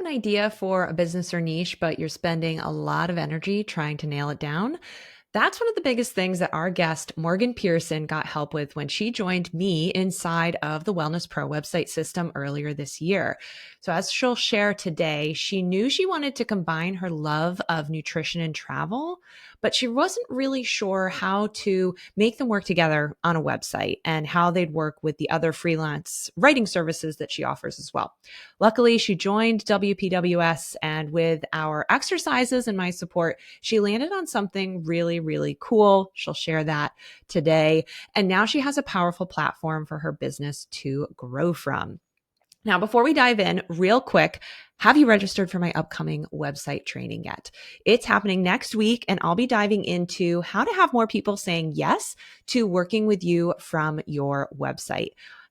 an idea for a business or niche, but you're spending a lot of energy trying to nail it down? That's one of the biggest things that our guest, Morgan Pearson, got help with when she joined me inside of the Wellness Pro website system earlier this year. So, as she'll share today, she knew she wanted to combine her love of nutrition and travel, but she wasn't really sure how to make them work together on a website and how they'd work with the other freelance writing services that she offers as well. Luckily, she joined WPWS, and with our exercises and my support, she landed on something really, really cool. She'll share that today. And now she has a powerful platform for her business to grow from. Now, before we dive in, real quick, have you registered for my upcoming website training yet? It's happening next week, and I'll be diving into how to have more people saying yes to working with you from your website.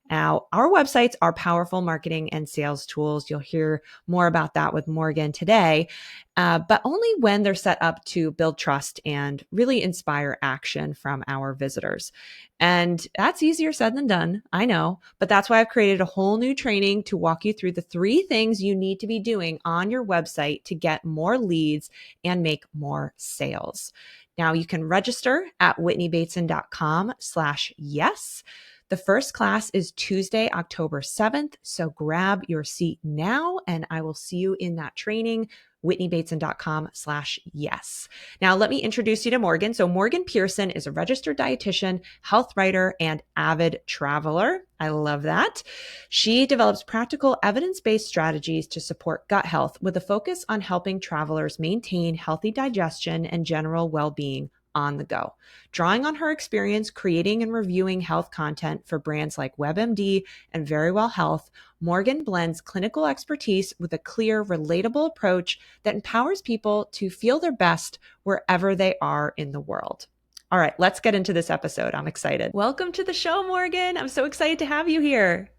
Now, our websites are powerful marketing and sales tools. You'll hear more about that with Morgan today, but only when they're set up to build trust and really inspire action from our visitors. And that's easier said than done, I know, but that's why I've created a whole new training to walk you through the 3 things you need to be doing on your website to get more leads and make more sales. Now, you can register at whitneybateson.com/yes. The first class is Tuesday, October 7th. So grab your seat now, and I will see you in that training, whitneybateson.com/yes. Now, let me introduce you to Morgan. So Morgan Pearson is a registered dietitian, health writer, and avid traveler. I love that. She develops practical evidence-based strategies to support gut health with a focus on helping travelers maintain healthy digestion and general well-being on the go. Drawing on her experience creating and reviewing health content for brands like WebMD and Verywell Health, Morgan blends clinical expertise with a clear, relatable approach that empowers people to feel their best wherever they are in the world. All right, let's get into this episode. I'm excited. Welcome to the show, Morgan. I'm so excited to have you here.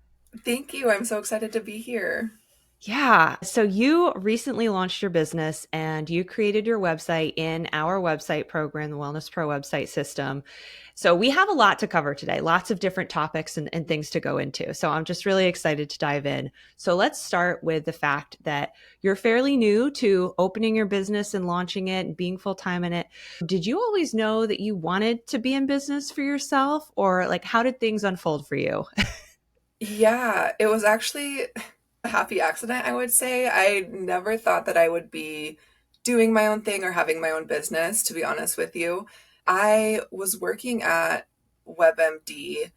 Thank you. I'm so excited to be here. Yeah. So you recently launched your business and you created your website in our website program, the Wellness Pro website system. So we have a lot to cover today, lots of different topics and things to go into. So I'm just really excited to dive in. So let's start with the fact that you're fairly new to opening your business and launching it and being full-time in it. Did you always know that you wanted to be in business for yourself, or like how did things unfold for you? Yeah, it was actually a happy accident, I would say. I never thought that I would be doing my own thing or having my own business, to be honest with you. I was working at WebMD,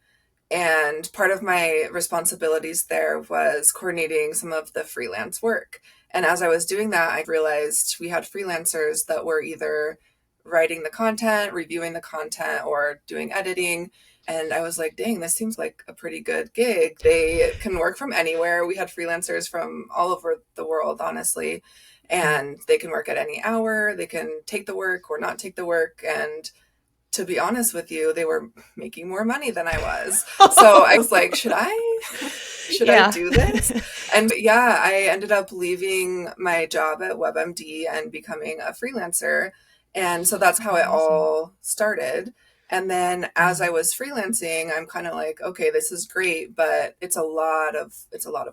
and part of my responsibilities there was coordinating some of the freelance work. And as I was doing that, I realized we had freelancers that were either writing the content, reviewing the content, or doing editing. And I was like, dang, this seems like a pretty good gig. They can work from anywhere. We had freelancers from all over the world, honestly, and they can work at any hour. They can take the work or not take the work. And to be honest with you, they were making more money than I was. So I was like, should I do this? And yeah, I ended up leaving my job at WebMD and becoming a freelancer. And so that's how it all started. And then as I was freelancing, I'm kind of like, okay, this is great, but it's a lot of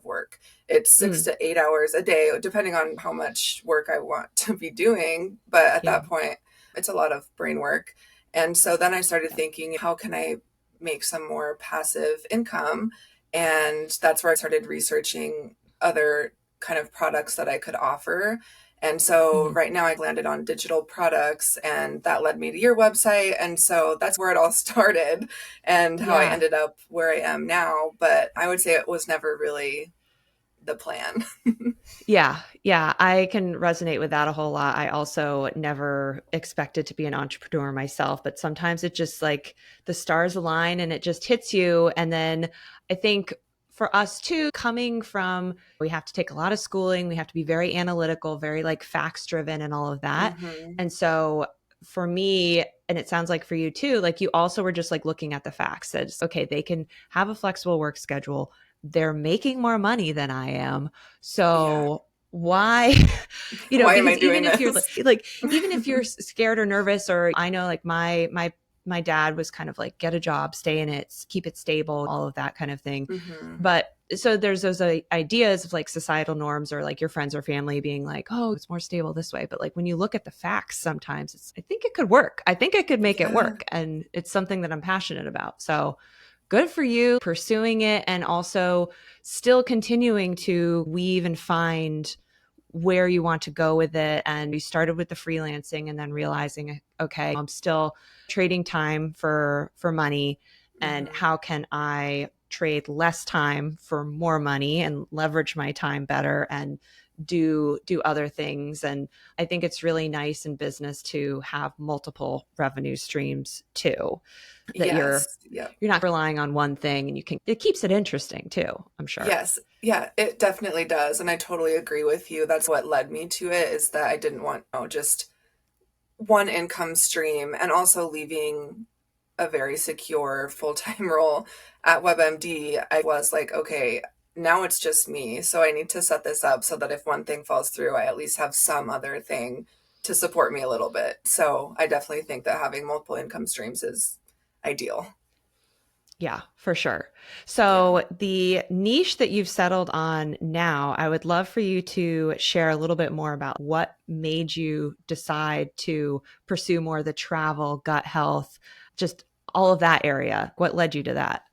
work. It's 6 to 8 hours a day, depending on how much work I want to be doing. But at that point, it's a lot of brain work. And so then I started thinking, how can I make some more passive income? And that's where I started researching other kind of products that I could offer. And so right now I've landed on digital products, and that led me to your website. And so that's where it all started and how I ended up where I am now. But I would say it was never really the plan. Yeah. I can resonate with that a whole lot. I also never expected to be an entrepreneur myself, but sometimes it just like the stars align and it just hits you. And then I think for us too, coming from, we have to take a lot of schooling. We have to be very analytical, very like facts driven and all of that. And so for me, and it sounds like for you too, like you also were just like looking at the facts that, okay, they can have a flexible work schedule. They're making more money than I am. So why, Why am I because doing even if you're this? like, even if you're scared or nervous, or I know like my dad was kind of like, get a job, stay in it, keep it stable, all of that kind of thing. But So there's those ideas of like societal norms or like your friends or family being like, oh, it's more stable this way. But like when you look at the facts, sometimes I think it could work. I think I could make it Yeah. work. And it's something that I'm passionate about. So good for you pursuing it and also still continuing to weave and find where you want to go with it. And you started with the freelancing and then realizing, okay, I'm still trading time for money. And Hmm. how can I trade less time for more money and leverage my time better and do other things? And I think it's really nice in business to have multiple revenue streams too, that Yes. Yep. you're not relying on one thing, and it keeps it interesting too, I'm sure. Yes. Yeah, it definitely does. And I totally agree with you. That's what led me to it, is that I didn't want, just one income stream, and also leaving a very secure full-time role at WebMD. I was like, okay, now it's just me. So I need to set this up so that if one thing falls through, I at least have some other thing to support me a little bit. So I definitely think that having multiple income streams is ideal. Yeah, for sure. Yeah. So, the niche that you've settled on now, I would love for you to share a little bit more about what made you decide to pursue more of the travel, gut health, just all of that area. What led you to that?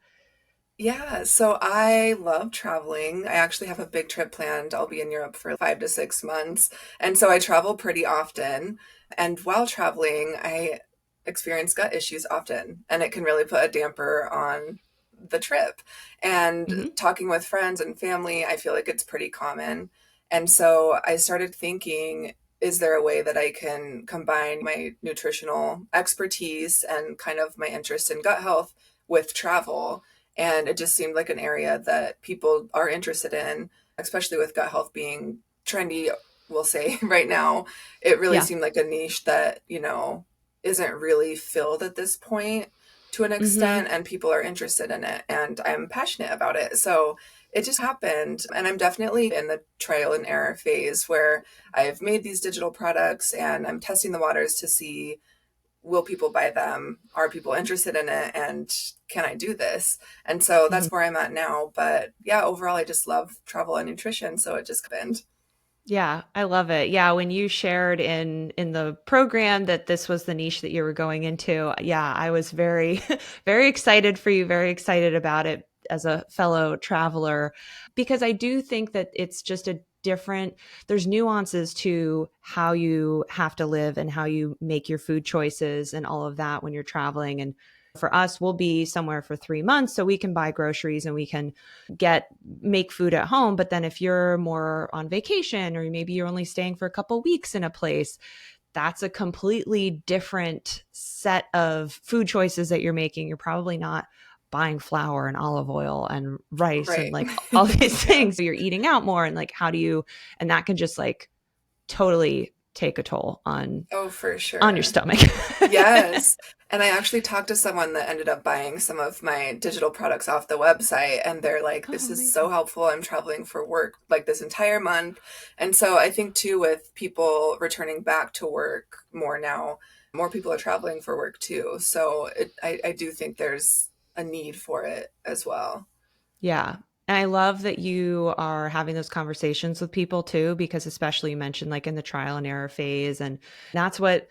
Yeah, so I love traveling. I actually have a big trip planned. I'll be in Europe for 5 to 6 months. And so I travel pretty often. And while traveling, I experience gut issues often, and it can really put a damper on the trip. And Hmm. talking with friends and family, I feel like it's pretty common. And so I started thinking, is there a way that I can combine my nutritional expertise and kind of my interest in gut health with travel? And it just seemed like an area that people are interested in, especially with gut health being trendy, we'll say right now. It really Yeah. seemed like a niche that, isn't really filled at this point to an Hmm. extent, and people are interested in it. And I'm passionate about it. So it just happened. And I'm definitely in the trial and error phase where I've made these digital products and I'm testing the waters to see, will people buy them? Are people interested in it? And can I do this? And so Hmm. that's where I'm at now. But yeah, overall, I just love travel and nutrition. So it just happened. Yeah, I love it. Yeah, when you shared in the program that this was the niche that you were going into, yeah, I was very very excited for you, very excited about it as a fellow traveler because I do think that it's just a different there's nuances to how you have to live and how you make your food choices and all of that when you're traveling. And for us, we'll be somewhere for 3 months so we can buy groceries and we can get make food at home. But then if you're more on vacation or maybe you're only staying for a couple weeks in a place, that's a completely different set of food choices that you're making. You're probably not buying flour and olive oil and rice and Right. like all these Yeah. things. You're eating out more and like how do you and that can just like totally take a toll Oh, for on your sure. stomach. Yes. And I actually talked to someone that ended up buying some of my digital products off the website, and they're like, this Oh, is so amazing. helpful. I'm traveling for work like this entire month. And so I think too, with people returning back to work more now, more people are traveling for work too. So I do think there's a need for it as well. Yeah. And I love that you are having those conversations with people too, because especially you mentioned like in the trial and error phase. And that's what,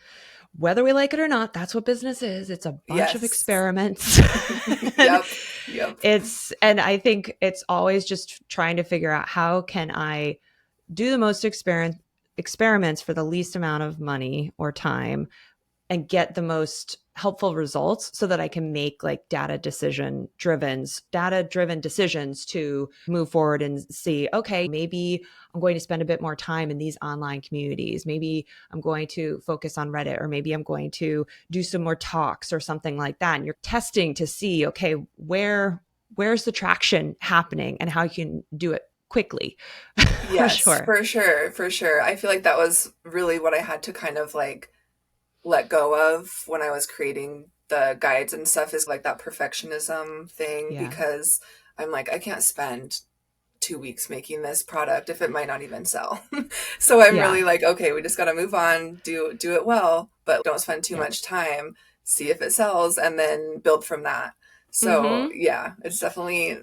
whether we like it or not, that's what business is. It's a bunch of Yes. experiments. And Yep. Yep. and I think it's always just trying to figure out how can I do the most experiments for the least amount of money or time and get the most helpful results so that I can make like data driven decisions to move forward and see, okay, maybe I'm going to spend a bit more time in these online communities. Maybe I'm going to focus on Reddit, or maybe I'm going to do some more talks or something like that. And you're testing to see, okay, where's the traction happening and how you can do it quickly. For Yes, sure. for sure. For sure. I feel like that was really what I had to kind of like let go of when I was creating the guides and stuff, is like that perfectionism thing, Yeah. because I'm like, I can't spend 2 weeks making this product if it might not even sell. So I'm Yeah. really like, okay, we just got to move on, do it well, but don't spend too Yeah. much time, see if it sells, and then build from that. So Mm-hmm. yeah, it's definitely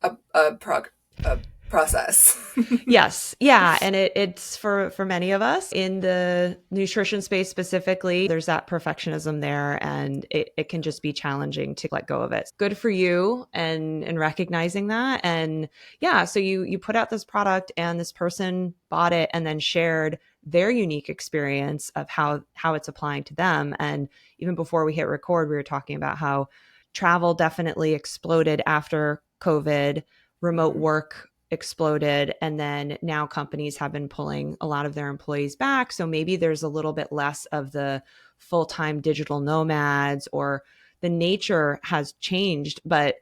a process. Yes. Yeah. And it's for many of us in the nutrition space specifically, there's that perfectionism there and it can just be challenging to let go of it. Good for you and recognizing that. And yeah, so you put out this product and this person bought it and then shared their unique experience of how it's applying to them. And even before we hit record, we were talking about how travel definitely exploded after COVID, remote Mhm. work exploded, and then now companies have been pulling a lot of their employees back, so maybe there's a little bit less of the full-time digital nomads, or the nature has changed. But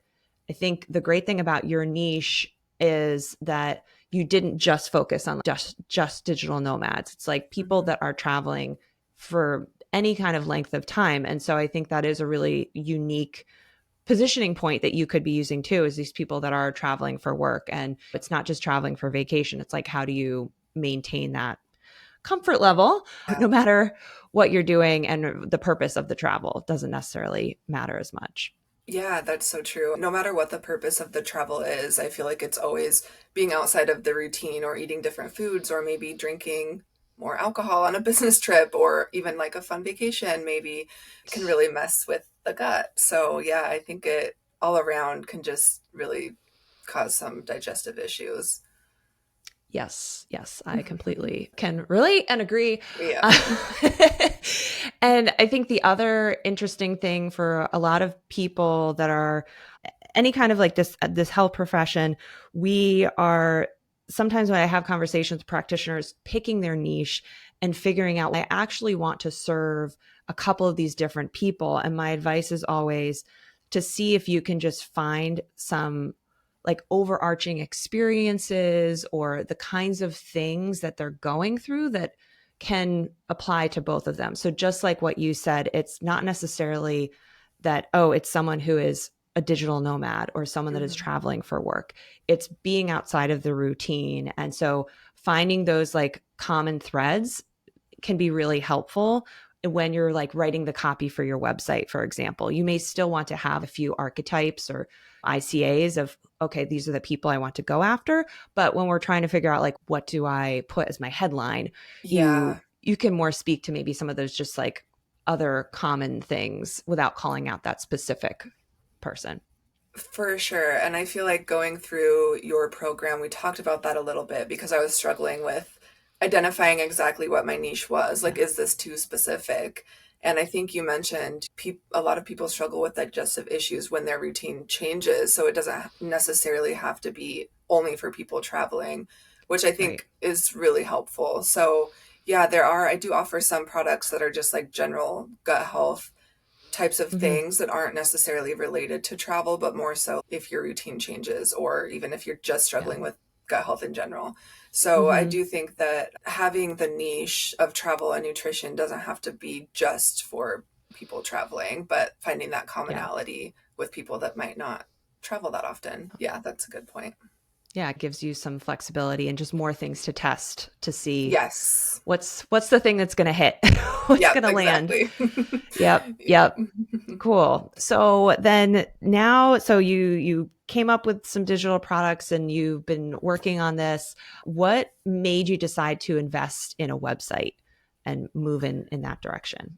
I think the great thing about your niche is that you didn't just focus on just digital nomads. It's like people Mhm. that are traveling for any kind of length of time. And so I think that is a really unique positioning point that you could be using too, is these people that are traveling for work. And it's not just traveling for vacation. It's like, how do you maintain that comfort level Yeah. no matter what you're doing, and the purpose of the travel doesn't necessarily matter as much. Yeah, that's so true. No matter what the purpose of the travel is, I feel like it's always being outside of the routine or eating different foods or maybe drinking more alcohol on a business trip or even like a fun vacation maybe can really mess with the gut. So, yeah, I think it all around can just really cause some digestive issues. Yes, yes, I completely can relate and agree. Yeah. Uh, and I think the other interesting thing for a lot of people that are any kind of like this health profession, we are sometimes when I have conversations with practitioners picking their niche and figuring out I actually want to serve a couple of these different people. And my advice is always to see if you can just find some like overarching experiences or the kinds of things that they're going through that can apply to both of them. So just like what you said, it's not necessarily that, oh, it's someone who is a digital nomad or someone that is Mhm. traveling for work. It's being outside of the routine. And so finding those like common threads can be really helpful when you're like writing the copy for your website, for example. You may still want to have a few archetypes or ICAs of, okay, these are the people I want to go after. But when we're trying to figure out like, what do I put as my headline, you Yeah. you can more speak to maybe some of those just like other common things without calling out that specific person. For sure. And I feel like going through your program, we talked about that a little bit because I was struggling with identifying exactly what my niche was. Yeah. Like, is this too specific? And I think you mentioned a lot of people struggle with digestive issues when their routine changes. So it doesn't necessarily have to be only for people traveling, which I Right. think is really helpful. So, yeah, I do offer some products that are just like general gut health types of Mm-hmm. things that aren't necessarily related to travel, but more so if your routine changes or even if you're just Yeah. struggling with gut health in general. So I Mm-hmm. do think that having the niche of travel and nutrition doesn't have to be just for people traveling, but finding that Yeah. commonality with people that might not travel that often. Yeah, that's a good point. Yeah, it gives you some flexibility and just more things to test to see Yes. what's the thing that's going to hit, what's Yep, going to land. exactly. Yep, Yeah. yep. Cool. So then now, so you came up with some digital products and you've been working on this. What made you decide to invest in a website and move in that direction?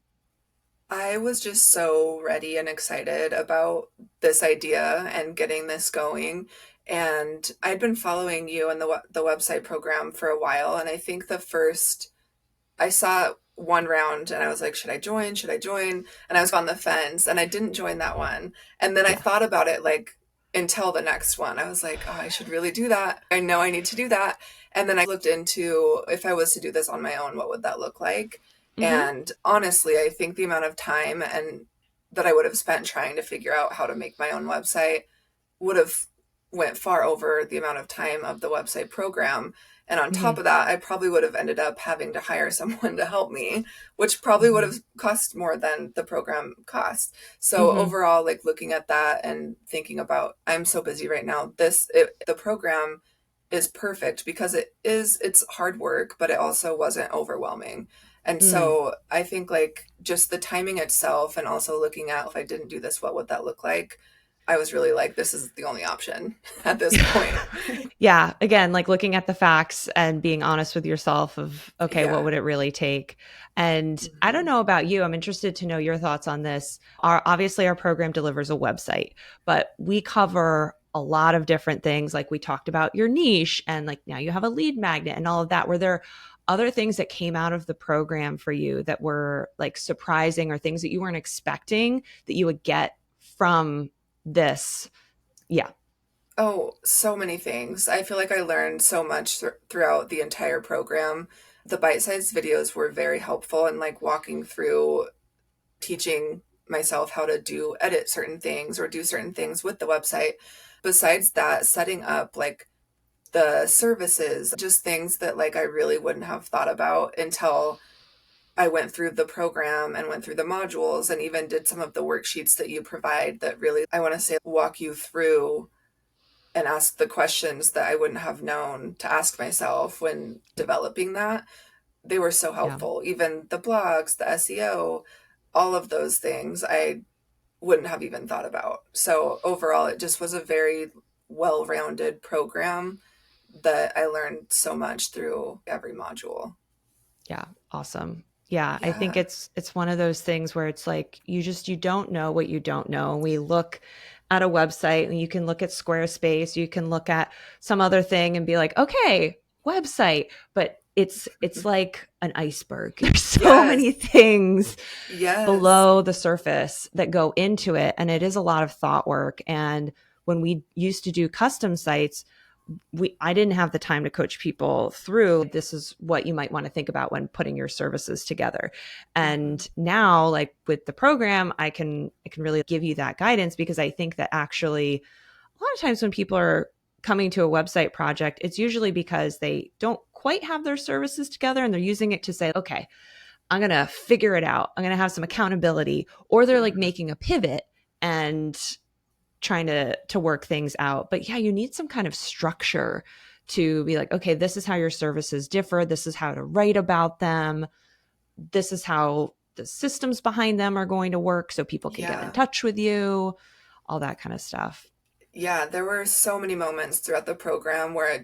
I was just so ready and excited about this idea and getting this going. And I'd been following you and the website program for a while. And I think I saw one round and I was like, should I join? Should I join? And I was on the fence and I didn't join that one. And then I Yeah. thought about it like until the next one. I was like, oh, I should really do that. I know I need to do that. And then I looked into if I was to do this on my own, what would that look like? Mm-hmm. And honestly, I think the amount of time and that I would have spent trying to figure out how to make my own website would have went far over the amount of time of the website program. And on Mm-hmm. top of that, I probably would have ended up having to hire someone to help me, which probably would Mm-hmm. have cost more than the program cost. So Mm-hmm. overall, like looking at that and thinking about, I'm so busy right now. The program is perfect because it's hard work, but it also wasn't overwhelming. And Mm. so I think like just the timing itself and also looking at if I didn't do this, what would that look like? I was really like, this is the only option at this point. Yeah. Again, like looking at the facts and being honest with yourself of, okay, what Yeah. would it really take? And I don't Hmm. know about you. I'm interested to know your thoughts on this. Obviously our program delivers a website, but we cover a lot of different things. Like we talked about your niche and like now you have a lead magnet and all of that. Were there other things that came out of the program for you that were like surprising or things that you weren't expecting that you would get from this? Yeah. Oh, so many things. I feel like I learned so much throughout the entire program. The bite-sized videos were very helpful in like walking through teaching myself how to do edit certain things or do certain things with the website. Besides that, setting up like the services, just things that like I really wouldn't have thought about until I went through the program and went through the modules and even did some of the worksheets that you provide that really, I want to say, walk you through and ask the questions that I wouldn't have known to ask myself when developing that. They were so Yeah. helpful. Even the blogs, the SEO, all of those things I wouldn't have even thought about. So overall, it just was a very well-rounded program that I learned so much through every module. Yeah, awesome. Yeah, I think Yeah. it's one of those things where it's like you don't know what you don't know. We look at a website and you can look at Squarespace, you can look at some other thing and be like, "Okay, website." But it's like an iceberg. There's so Yes. many things Yes. below the surface that go into it and it is a lot of thought work and when we used to do custom sites, I didn't have the time to coach people through this is what you might want to think about when putting your services together. Hmm. And now like with the program, I can really give you that guidance because I think that actually a lot of times when people are coming to a website project, it's usually because they don't quite have their services together and they're using it to say, okay, I'm going to figure it out. I'm going to have some accountability or they're like Hmm. making a pivot and trying to work things out. But yeah, you need some kind of structure to be like, okay, this is how your services differ. This is how to write about them. This is how the systems behind them are going to work so people can get in Yeah. touch with you, all that kind of stuff. Yeah, there were so many moments throughout the program where I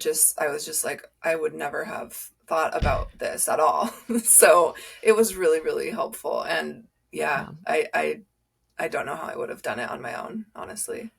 was just like, I would never have thought about this at all. So it was really, really helpful. And yeah, Yeah. I don't know how I would have done it on my own, honestly.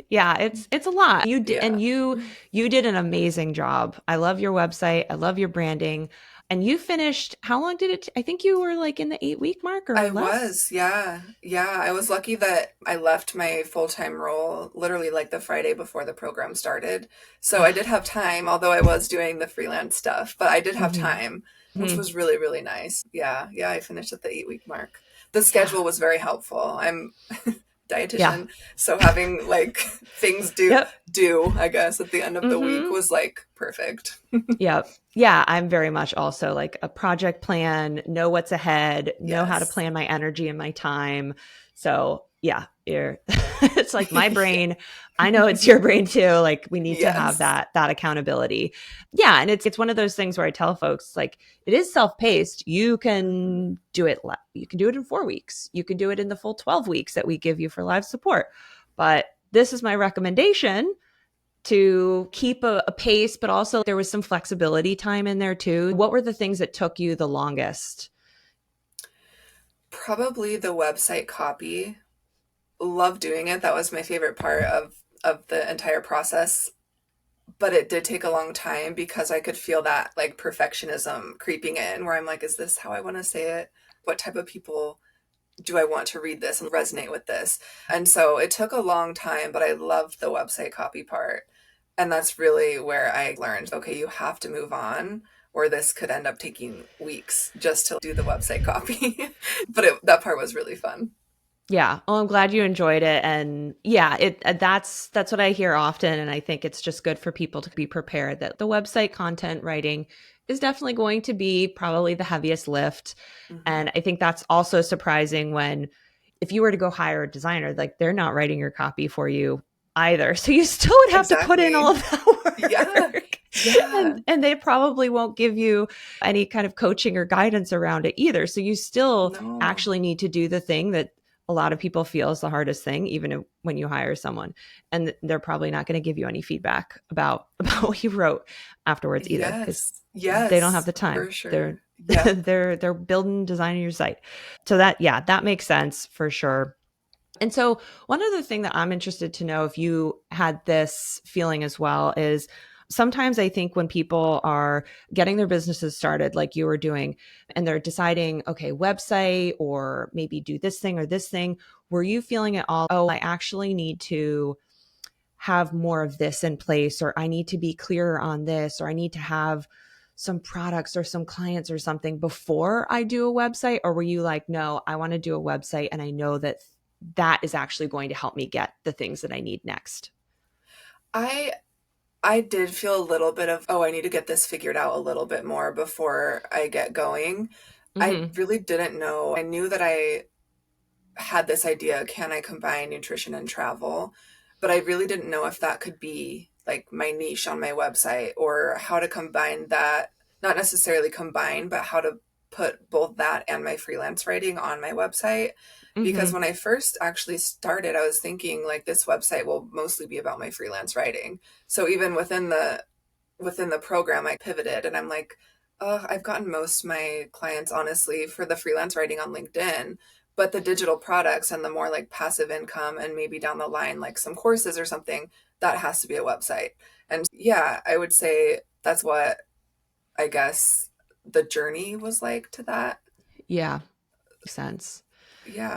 Yeah, it's a lot. Yeah. You did an amazing job. I love your website. I love your branding. And you finished, how long did I think you were like in the 8-week mark or I less? was, yeah. Yeah, I was lucky that I left my full-time role literally like the Friday before the program started. So I did have time, although I was doing the freelance stuff, but I did have Mhm. time, which Mhm. was really, really nice. Yeah, yeah, I finished at the 8-week mark. The Yeah. schedule was very helpful. I'm Yeah. dietitian, so having like things Yep. due, I guess, at the end of the week Mhm. was like perfect. Yep. Yeah, I'm very much also like a project plan, know what's ahead, know how to Yes. plan my energy and my time. So, yeah, it's like my brain, I know it's your brain too. Like we need to have Yes. that accountability. Yeah, and it's one of those things where I tell folks like it is self-paced. Mhm. You can do it in 4 weeks. You can do it in the full 12 weeks that we give you for live support. But this is my recommendation to keep a pace, but also there was some flexibility time in there too. What were the things that took you the longest? Probably the website copy. Love doing it. That was my favorite part of the entire process. But it did take a long time because I could feel that like perfectionism creeping in where I'm like, is this how I want to say it? What type of people do I want to read this and resonate with this? And so it took a long time, but I loved the website copy part. And that's really where I learned, okay, you have to move on or this could end up taking weeks just to do the website copy. But that part was really fun. Yeah. Well, I'm glad you enjoyed it. And yeah, that's what I hear often. And I think it's just good for people to be prepared that the website content writing is definitely going to be probably the heaviest lift. Hmm. And I think that's also surprising when if you were to go hire a designer, like they're not writing your copy for you either. So you still would have to put in all Exactly. of that Yeah. work. Yeah. And they probably won't give you any kind of coaching or guidance around it either. So you still No. actually need to do the thing that a lot of people feel is the hardest thing, even when you hire someone. And they're probably not going to give you any feedback about, about what you wrote afterwards either, because Yes. they don't have Yes, the time. for They're sure. Yep. they're building, designing your site. So that, yeah, that makes sense for sure. And so, one other thing that I'm interested to know if you had this feeling as well is sometimes I think when people are getting their businesses started, like you were doing, and they're deciding, okay, website or maybe do this thing or this thing, were you feeling at all, oh, I actually need to have more of this in place, or I need to be clearer on this, or I need to have some products or some clients or something before I do a website? Or were you like, no, I want to do a website and I know that that is actually going to help me get the things that I need next? I I did feel a little bit of, oh, I need to get this figured out a little bit more before I get going. I Mm-hmm. really didn't know. I knew that I had this idea, can I combine nutrition and travel? But I really didn't know if that could be like my niche on my website or how to combine that, not necessarily combine, but how to put both that and my freelance writing on my website. Because Mm-hmm. when I first actually started, I was thinking like this website will mostly be about my freelance writing. So even within the program, I pivoted and I'm like, oh, I've gotten most of my clients, honestly, for the freelance writing on LinkedIn. But the digital products and the more like passive income and maybe down the line, like some courses or something, that has to be a website. And yeah, I would say that's what I guess the journey was like to that. Yeah, makes sense.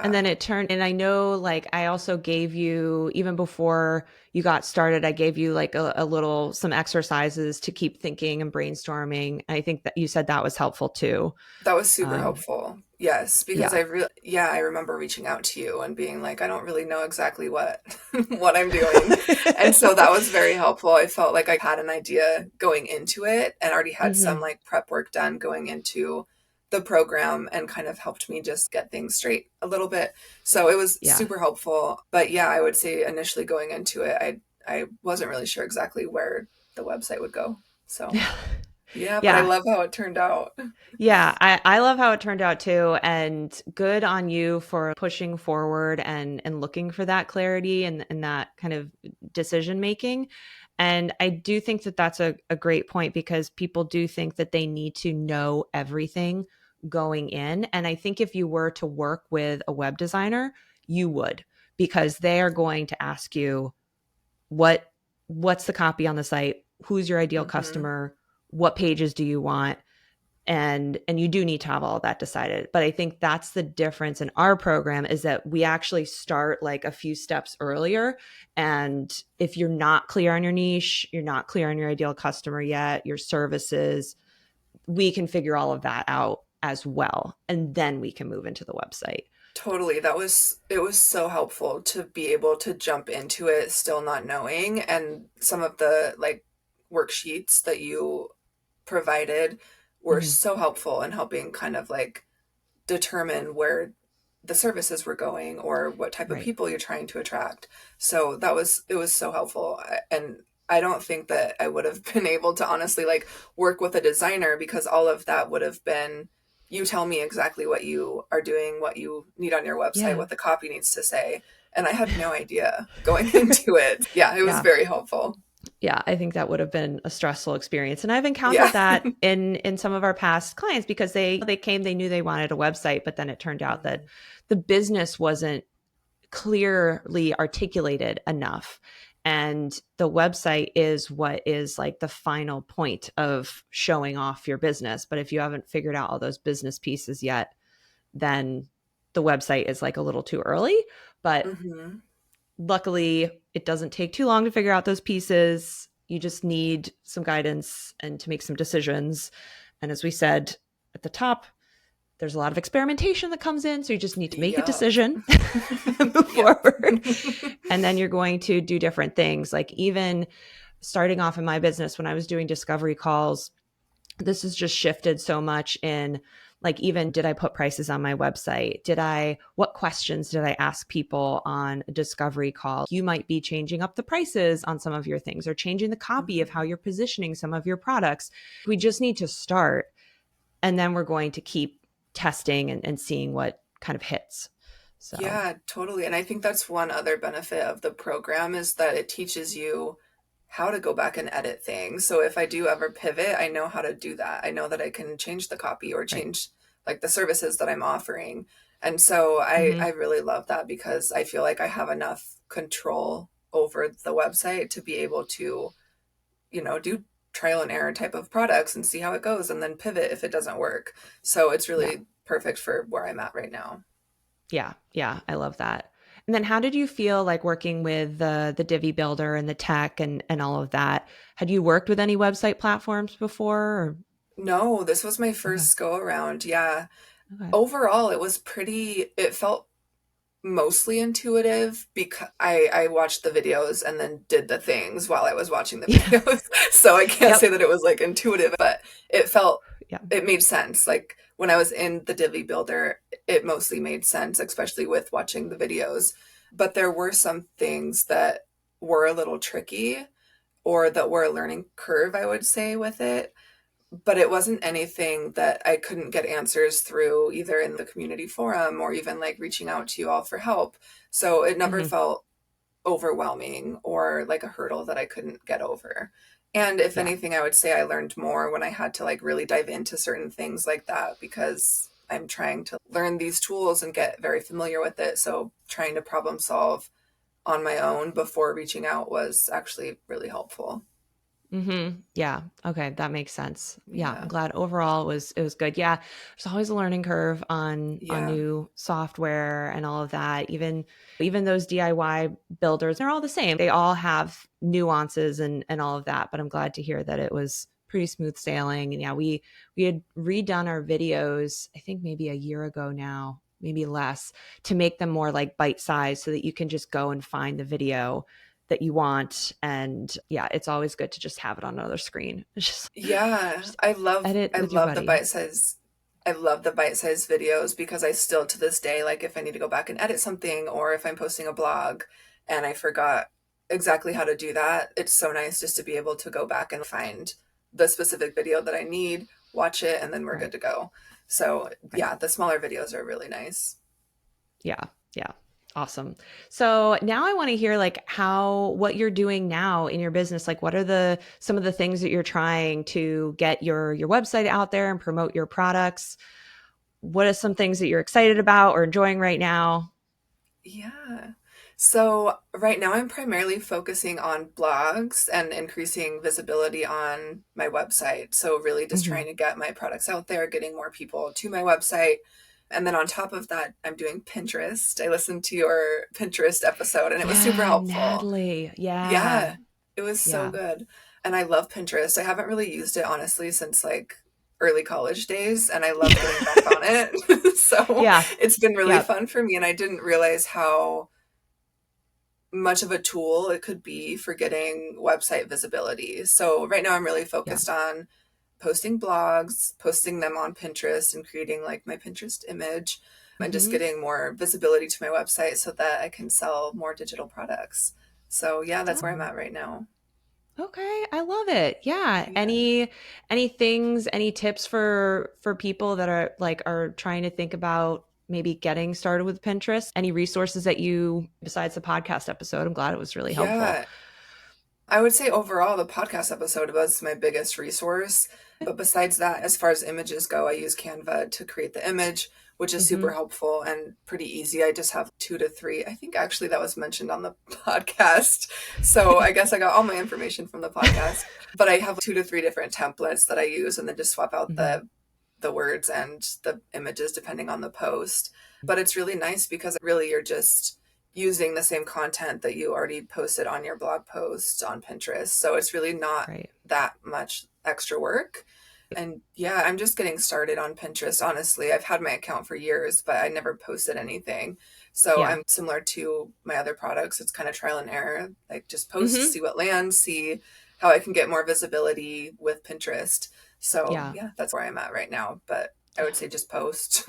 And Yeah, then it turned, and I know like I also gave you, even before you got started, I gave you like a little, some exercises to keep thinking and brainstorming. I think that you said that was helpful too. that was super Um, helpful. Yes, because yeah. yeah, I remember reaching out to you and being like, I don't really know exactly what what I'm doing. And so that was very helpful. I felt like I had an idea going into it and already had some Hmm. like prep work done going into the program and kind of helped me just get things straight a little bit. So it was Yeah. super helpful. But yeah, I would say initially going into it, I wasn't really sure exactly where the website would go. So yeah, but I Yeah. love how it turned out. Yeah, I love how it turned out too. And good on you for pushing forward and looking for that clarity and that kind of decision making. And I do think that that's a great point because people do think that they need to know everything going in. And I think if you were to work with a web designer, you would, because they are going to ask you what what's the copy on the site, who's your ideal Hmm. customer, what pages do you want, and you do need to have all of that decided. But I think that's the difference in our program, is that we actually start like a few steps earlier. And if you're not clear on your niche, you're not clear on your ideal customer yet, your services, we can figure all of that out as well, and then we can move into the website. Totally. It was so helpful to be able to jump into it still not knowing. And some of the like worksheets that you provided were Hmm. so helpful in helping kind of like determine where the services were going or what type of Right. people you're trying to attract. So it was so helpful. And I don't think that I would have been able to honestly like work with a designer because all of that would have been you tell me exactly what you are doing, what you need on your website, Yeah. what the copy needs to say. And I had no idea going into it. Yeah, it was Yeah. very helpful. Yeah, I think that would have been a stressful experience. And I've Yeah. encountered that in some of our past clients because they came, they knew they wanted a website, but then it turned out that Mhm. the business wasn't clearly articulated enough. And the website is what is like the final point of showing off your business. But if you haven't figured out all those business pieces yet, then the website is like a little too early. But Mhm. luckily, it doesn't take too long to figure out those pieces. You just need some guidance and to make some decisions. And as we said at the top, there's a lot of experimentation that comes in. So you just need to make a Yep. decision and move Yep. forward. And then you're going to do different things. Like even starting off in my business, when I was doing discovery calls, this has just shifted so much in, like, even did I put prices on my website? What questions did I ask people on a discovery call? You might be changing up the prices on some of your things or changing the copy of how Mhm. you're positioning some of your products. We just need to start, and then we're going to keep testing and seeing what kind of hits. So, Yeah, totally. And I think that's one other benefit of the program is that it teaches you how to go back and edit things. So if I do ever pivot, I know how to do that. I know that I can change the copy or right. change like the services that I'm offering. And so I Hmm. really love that because I feel like I have enough control over the website to be able to, do trial and error type of products and see how it goes and then pivot if it doesn't work. So it's Yeah. really perfect for where I'm at right now. Yeah. Yeah. I love that. And then how did you feel like working with the Divi builder and the tech and all of that? Had you worked with any website platforms before? Or? No, this was my Okay. first go around. Yeah. Okay. Overall, it felt mostly intuitive because I watched the videos and then did the things while I was watching the Yeah. videos. So I can't say Yep. that it was like intuitive, but it felt, Yeah. it made sense. Like when I was in the Divi Builder, it mostly made sense, especially with watching the videos. But there were some things that were a little tricky or that were a learning curve, I would say, with it, but it wasn't anything that I couldn't get answers through either in the community forum or even like reaching out to you all for help. So it never Hmm. felt overwhelming or like a hurdle that I couldn't get over. And if Yeah. anything, I would say I learned more when I had to like really dive into certain things like that because I'm trying to learn these tools and get very familiar with it. So trying to problem solve on my own before reaching out was actually really helpful. Yeah. Okay, that makes sense. Yeah, I'm Yeah. glad overall it was good. Yeah, there's always a learning curve on Yeah. new software and all of that. Even those DIY builders, they're all the same. They all have nuances and all of that, but I'm glad to hear that it was pretty smooth sailing. And yeah, we had redone our videos, I think maybe a year ago now, maybe less, to make them more like bite size so that you can just go and find the video that you want. And yeah, it's always good to just have it on another screen. Yeah, Just edit I with your love the buddy. bite size videos because I still to this day like if I need to go back and edit something or if I'm posting a blog and I forgot exactly how to do that, it's so nice just to be able to go back and find the specific video that I need, watch it, and then we're good Right. to go. So, Right. yeah, the smaller videos are really nice. Yeah. Yeah. Awesome. So now I want to hear like what you're doing now in your business. Like what are some of the things that you're trying to get your website out there and promote your products? What are some things that you're excited about or enjoying right now? Yeah. So right now I'm primarily focusing on blogs and increasing visibility on my website. So really just Hmm. trying to get my products out there, getting more people to my website. And then on top of that, I'm doing Pinterest. I listened to your Pinterest episode and it was super Yeah, helpful. Natalie. Yeah. Yeah, it was so Yeah. good. And I love Pinterest. I haven't really used it honestly since like early college days, and I love getting back on it. So Yeah. it's been really Yeah. fun for me, and I didn't realize how much of a tool it could be for getting website visibility. So right now I'm really Yeah. focused on posting blogs, posting them on Pinterest and creating like my Pinterest image and just Hmm. getting more visibility to my website so that I can sell more digital products. So yeah, that's where I'm at right now. Okay, I love it. Yeah. Yeah. Any tips for people that are trying to think about maybe getting started with Pinterest? Any resources that you besides the podcast episode? I'm glad it was really helpful. Yeah. I would say overall, the podcast episode was my biggest resource. But besides that, as far as images go, I use Canva to create the image, which is super Hmm. helpful and pretty easy. I just have 2 to 3. I think actually that was mentioned on the podcast. So I guess I got all my information from the podcast. But I have 2 to 3 different templates that I use and then just swap out Hmm. the words and the images depending on the post. But it's really nice because really you're just using the same content that you already posted on your blog post on Pinterest. So it's really not Right. that much extra work. And yeah, I'm just getting started on Pinterest, honestly. I've had my account for years, but I never posted anything. So Yeah. I'm similar to my other products. It's kind of trial and error. Like just post, Hmm. see what lands, see how I can get more visibility with Pinterest. So Yeah. yeah, that's where I'm at right now. But I would say just post.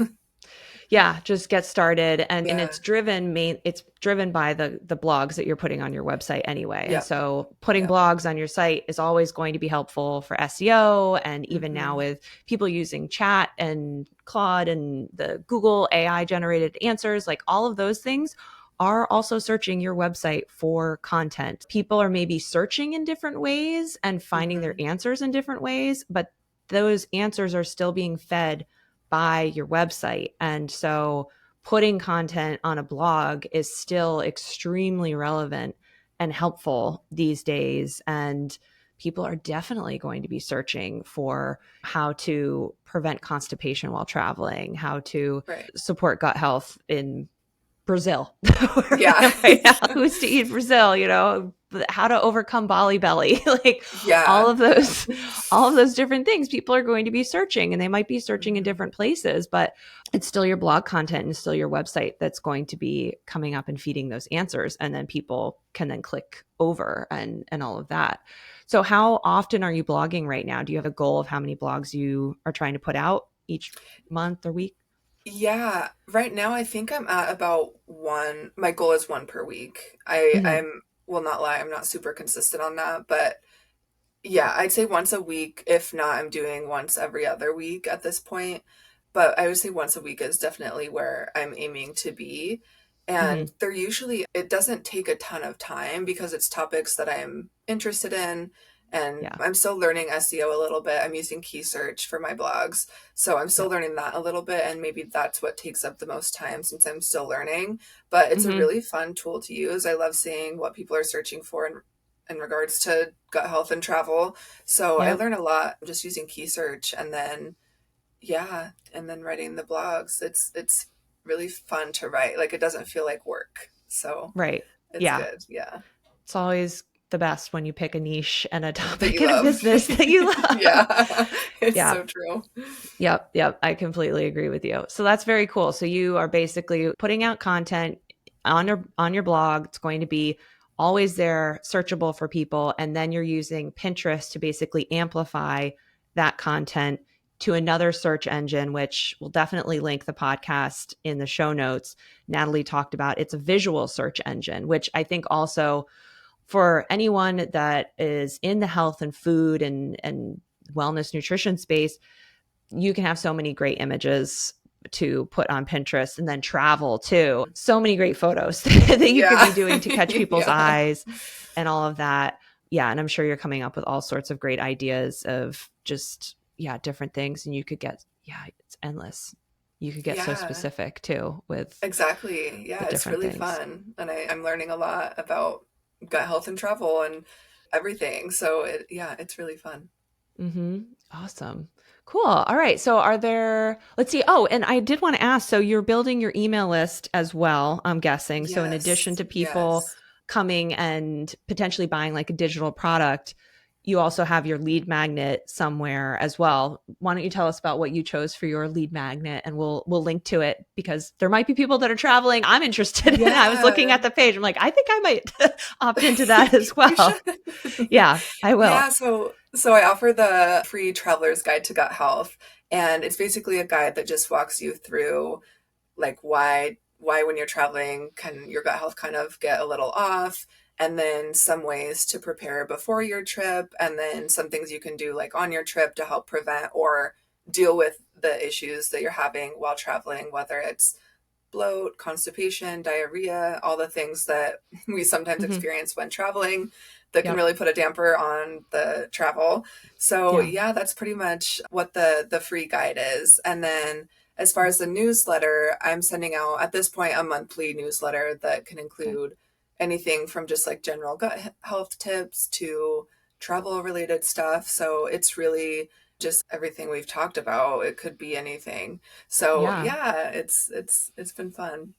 Yeah, just get started, and Yeah. it's driven by the blogs that you're putting on your website anyway. And Yep. so putting Yep. blogs on your site is always going to be helpful for SEO, and even now Hmm. with people using chat and Claude and the Google AI generated answers, like all of those things are also searching your website for content. People are maybe searching in different ways and finding their Hmm. answers in different ways, but those answers are still being fed by your website. And so putting content on a blog is still extremely relevant and helpful these days. And people are definitely going to be searching for how to prevent constipation while traveling, how to Right. support gut health in Brazil, where I Yeah. am right now. Who's to eat Brazil? How to overcome Bali belly, like all Yeah. of Yeah. those, all of those different things. People are going to be searching, and they might be searching in Hmm. different places, but it's still your blog content and still your website that's going to be coming up and feeding those answers, and then people can then click over and all of that. So, how often are you blogging right now? Do you have a goal of how many blogs you are trying to put out each month or week? Yeah, right now I think I'm at about one. My goal is one per week. Hmm. I'm will not lie, I'm not super consistent on that, but yeah, I'd say once a week. If not, I'm doing once every other week at this point. But I would say once a week is definitely where I'm aiming to be. And Hmm. they're usually, it doesn't take a ton of time because it's topics that I'm interested in. And Yeah. I'm still learning SEO a little bit. I'm using key search for my blogs. So I'm still Yep. learning that a little bit. And maybe that's what takes up the most time since I'm still learning. But it's a Hmm. really fun tool to use. I love seeing what people are searching for in regards to gut health and travel. So I Yep. learn a lot just using key search and then yeah, and then writing the blogs. It's really fun to write. Like it doesn't feel like work. So Right. it's Yeah. good. Yeah. It's always the best when you pick a niche and a That topic you in a love. business that you love. Yeah. It's Yeah. so true. Yep. Yep. I completely agree with you. So that's very cool. So you are basically putting out content on your blog. It's going to be always there, searchable for people, and then you're using Pinterest to basically amplify that content to another search engine, which will definitely link the podcast in the show notes. Natalie talked about it's a visual search engine, which I think also for anyone that is in the health and food and wellness nutrition space, you can have so many great images to put on Pinterest, and then travel too. So many great photos that you could Yeah. be doing to catch people's Yeah. eyes and all of that. Yeah. And I'm sure you're coming up with all sorts of great ideas of just, yeah, different things. And you could get, yeah, it's endless. You could get so Yeah. specific too with Exactly. the Yeah, it's different really things. fun. And I'm learning a lot about gut health and travel and everything. So yeah, it's really fun. Mm-hmm. Awesome. Cool. All right. So are there, let's see. Oh, and I did want to ask, so you're building your email list as well, I'm guessing. So in addition Yes. to people Yes. coming and potentially buying like a digital product, you also have your lead magnet somewhere as well. Why don't you tell us about what you chose for your lead magnet, and we'll link to it because there might be people that are traveling. I'm interested in. I was looking Yeah. at the page. I'm like, I think I might opt into that as You should. well. Yeah, I will. Yeah, so I offer the free traveler's guide to gut health, and it's basically a guide that just walks you through like why when you're traveling can your gut health kind of get a little off, and then some ways to prepare before your trip, and then some things you can do like on your trip to help prevent or deal with the issues that you're having while traveling, whether it's bloat, constipation, diarrhea, all the things that we sometimes Hmm. experience when traveling that can Yep. really put a damper on the travel. So Yeah. yeah, that's pretty much what the free guide is. And then as far as the newsletter, I'm sending out at this point a monthly newsletter that can Okay. include anything from just like general gut health tips to travel related stuff. So it's really just everything we've talked about. It could be anything. So Yeah. yeah, it's been fun.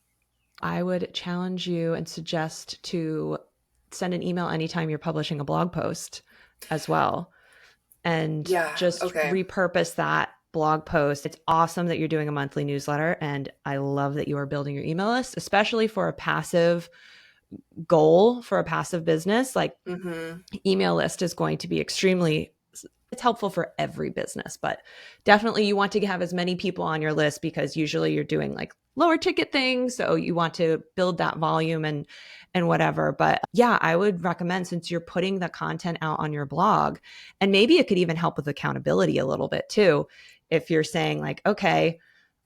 I would challenge you and suggest to send an email anytime you're publishing a blog post as well, and Yeah, just okay. repurpose that blog post. It's awesome that you're doing a monthly newsletter, and I love that you are building your email list, especially for a passive goal for a passive business. Like Mhm. email list is going to be extremely, it's helpful for every business, but definitely you want to have as many people on your list because usually you're doing like lower ticket things. So you want to build that volume and whatever. But yeah, I would recommend, since you're putting the content out on your blog, and maybe it could even help with accountability a little bit too. If you're saying like, okay,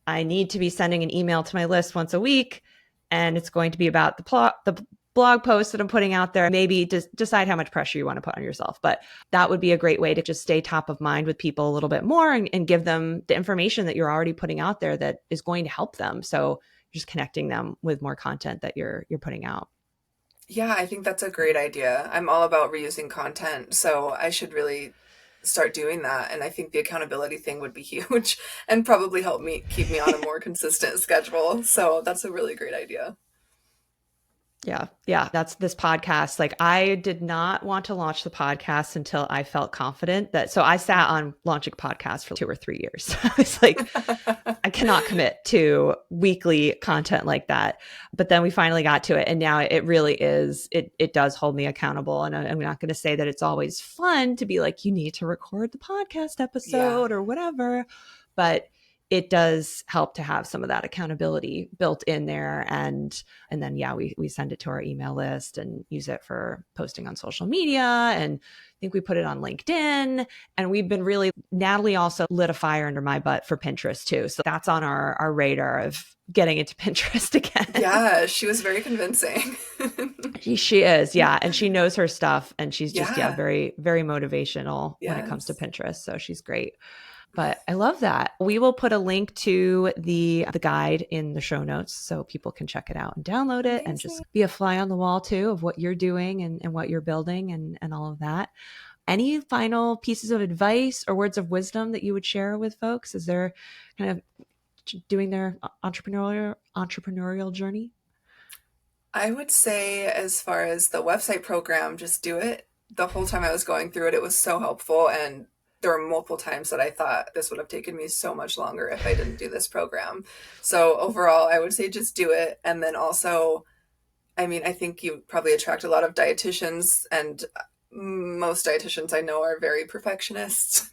I need to be sending an email to my list once a week, and it's going to be about the blog post that I'm putting out there. Maybe just decide how much pressure you want to put on yourself. But that would be a great way to just stay top of mind with people a little bit more, and give them the information that you're already putting out there that is going to help them. So just connecting them with more content that you're putting out. Yeah, I think that's a great idea. I'm all about reusing content, so I should really start doing that. And I think the accountability thing would be huge and probably help me keep me on a more consistent schedule. So that's a really great idea. Yeah. Yeah. That's this podcast. Like, I did not want to launch the podcast until I felt confident that, so I sat on launching a podcast for 2 or 3 years. I was like, I cannot commit to weekly content like that. But then we finally got to it. And now it really is, it does hold me accountable. And I'm not going to say that it's always fun to be like, you need to record the podcast Yeah. episode or whatever, but it does help to have some of that accountability built in there. And then, yeah, we send it to our email list and use it for posting on social media. And I think we put it on LinkedIn. And we've been really, Natalie also lit a fire under my butt for Pinterest too. So that's on our radar of getting into Pinterest again. Yeah, she was very convincing. She is, yeah. And she knows her stuff. And she's just, yeah, Yeah. very, very motivational when it comes to Yes. Pinterest. So she's great. But I love that. We will put a link to the guide in the show notes so people can check it out and download it, and just Amazing. be a fly on the wall too of what you're doing and what you're building and all of that. Any final pieces of advice or words of wisdom that you would share with folks as they're kind of doing their entrepreneurial journey? I would say, as far as the website program, just do it. The whole time I was going through it, it was so helpful. And there were multiple times that I thought this would have taken me so much longer if I didn't do this program. So overall, I would say just do it. And then also, I mean, I think you probably attract a lot of dietitians, and most dietitians I know are very perfectionists.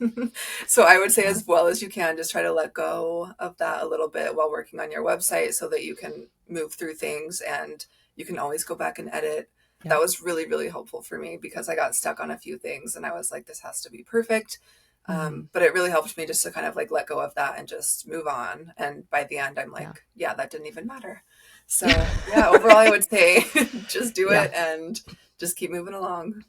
So I would say, Yeah. as well as you can, just try to let go of that a little bit while working on your website so that you can move through things and you can always go back and edit. That Yep. was really, really helpful for me because I got stuck on a few things and I was like, this has to be perfect. Mm, But it really helped me just to kind of like let go of that and just move on. And by the end, I'm yeah. like, yeah, that didn't even matter. So yeah, overall, I would say just do Yeah. it and just keep moving along.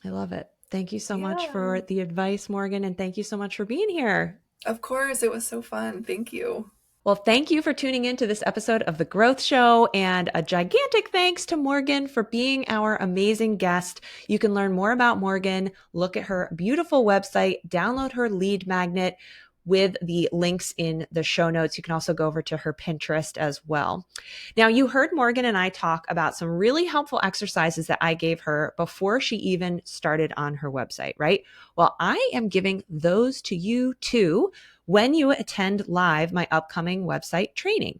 I love it. Thank you so much Yeah, for the advice, Morgan. And thank you so much for being here. of course. It was so fun. Thank you. Well, thank you for tuning in to this episode of The Growth Show, and a gigantic thanks to Morgan for being our amazing guest. You can learn more about Morgan, look at her beautiful website, download her lead magnet with the links in the show notes. You can also go over to her Pinterest as well. Now, you heard Morgan and I talk about some really helpful exercises that I gave her before she even started on her website, right? Well, I am giving those to you too when you attend live my upcoming website training.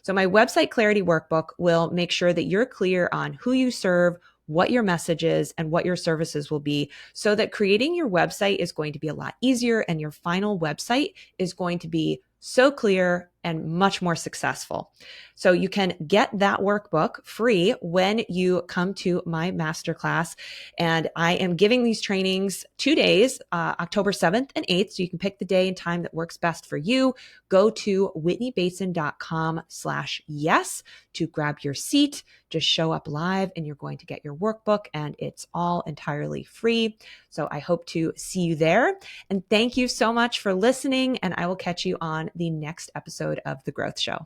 So my website clarity workbook will make sure that you're clear on who you serve, what your message is, and what your services will be, so that creating your website is going to be a lot easier and your final website is going to be so clear and much more successful. So you can get that workbook free when you come to my masterclass. And I am giving these trainings 2 days, October 7th and 8th. So you can pick the day and time that works best for you. Go to whitneybateson.com/yes to grab your seat. Just show up live and you're going to get your workbook, and it's all entirely free. So I hope to see you there. And thank you so much for listening. And I will catch you on the next episode of The Growth Show.